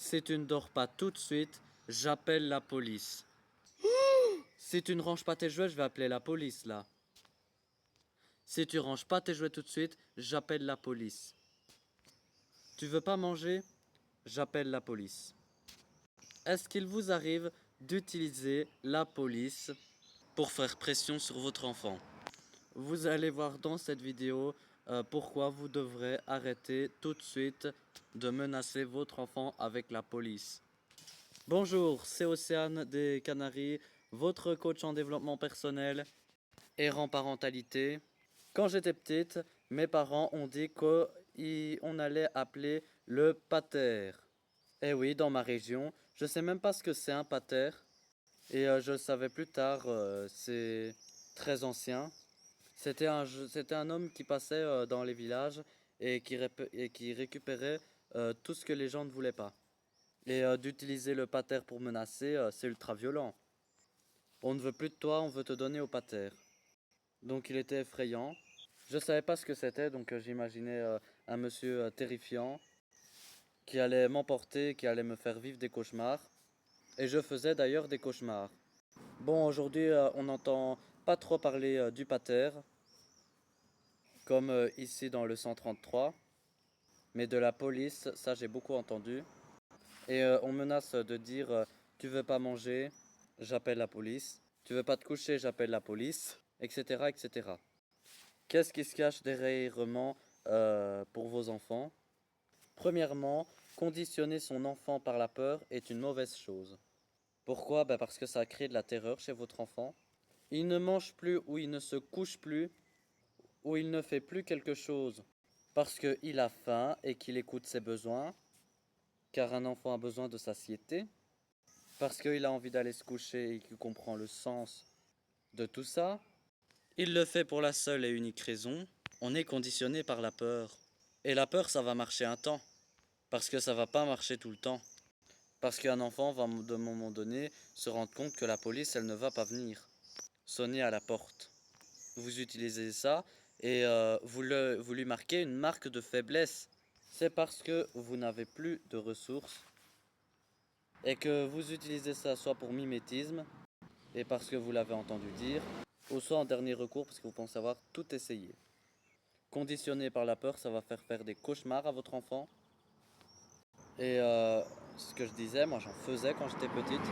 Si tu ne dors pas tout de suite, j'appelle la police. Si tu ne ranges pas tes jouets, je vais appeler la police là. Si tu ranges pas tes jouets tout de suite, j'appelle la police. Tu veux pas manger? J'appelle la police. Est-ce qu'il vous arrive d'utiliser la police pour faire pression sur votre enfant? Vous allez voir dans cette vidéo pourquoi vous devrez arrêter tout de suite de menacer votre enfant avec la police. Bonjour, c'est Océane des Canaries, votre coach en développement personnel et en parentalité. Quand j'étais petite, mes parents ont dit qu'on allait appeler le pater. Eh oui, dans ma région, je sais même pas ce que c'est un pater. Et je le savais plus tard, c'est très ancien. C'était un homme qui passait dans les villages et qui récupérait tout ce que les gens ne voulaient pas. Et d'utiliser le pater pour menacer, c'est ultra violent. On ne veut plus de toi, on veut te donner au pater. Donc il était effrayant. Je savais pas ce que c'était, donc j'imaginais un monsieur terrifiant qui allait m'emporter, qui allait me faire vivre des cauchemars. Et je faisais d'ailleurs des cauchemars. Bon, aujourd'hui, on n'entend pas trop parler du pater, comme ici dans le 133, mais de la police, ça j'ai beaucoup entendu. Et on menace de dire tu veux pas manger, j'appelle la police. Tu veux pas te coucher, j'appelle la police, etc., etc. Qu'est-ce qui se cache derrière pour vos enfants? Premièrement, conditionner son enfant par la peur est une mauvaise chose. Pourquoi? Parce que ça crée de la terreur chez votre enfant. Il ne mange plus ou il ne se couche plus ou il ne fait plus quelque chose parce qu'il a faim et qu'il écoute ses besoins, car un enfant a besoin de satiété, parce qu'il a envie d'aller se coucher et qu'il comprend le sens de tout ça. Il le fait pour la seule et unique raison, on est conditionné par la peur. Et la peur, ça va marcher un temps, parce que ça va pas marcher tout le temps. Parce qu'un enfant va, de un moment donné, se rendre compte que la police, elle ne va pas venir sonner à la porte. Vous utilisez ça et vous lui marquez une marque de faiblesse. C'est parce que vous n'avez plus de ressources et que vous utilisez ça soit pour mimétisme et parce que vous l'avez entendu dire, ou soit en dernier recours parce que vous pensez avoir tout essayé. Conditionné par la peur, ça va faire des cauchemars à votre enfant. Et ce que je disais, moi j'en faisais quand j'étais petite.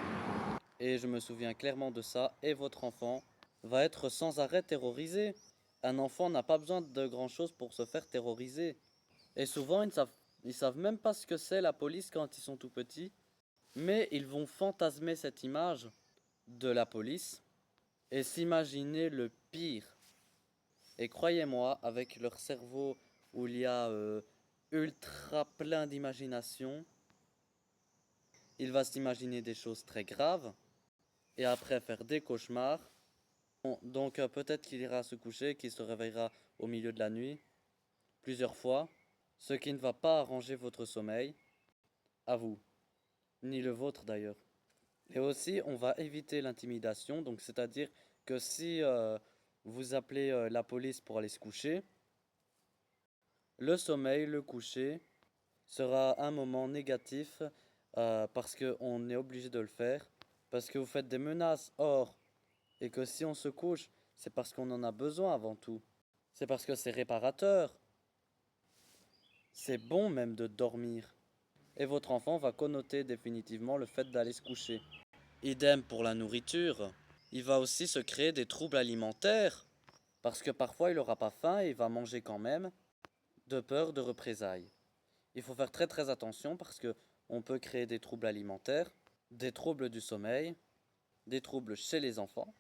Et je me souviens clairement de ça. Et votre enfant va être sans arrêt terrorisé. Un enfant n'a pas besoin de grand chose pour se faire terroriser. Et souvent, ils savent même pas ce que c'est la police quand ils sont tout petits. Mais ils vont fantasmer cette image de la police et s'imaginer le pire. Et croyez-moi, avec leur cerveau où il y a ultra plein d'imagination, il va s'imaginer des choses très graves et après faire des cauchemars. Bon, donc peut-être qu'il ira se coucher, qu'il se réveillera au milieu de la nuit, plusieurs fois, ce qui ne va pas arranger votre sommeil, à vous, ni le vôtre d'ailleurs. Et aussi, on va éviter l'intimidation, donc c'est-à-dire que si vous appelez la police pour aller se coucher, le sommeil, le coucher, sera un moment négatif parce qu'on est obligé de le faire, parce que vous faites des menaces. Or, et que si on se couche, c'est parce qu'on en a besoin avant tout. C'est parce que c'est réparateur. C'est bon même de dormir. Et votre enfant va connoter définitivement le fait d'aller se coucher. Idem pour la nourriture. Il va aussi se créer des troubles alimentaires. Parce que parfois il n'aura pas faim et il va manger quand même, de peur de représailles. Il faut faire très très attention parce que on peut créer des troubles alimentaires, des troubles du sommeil, des troubles chez les enfants.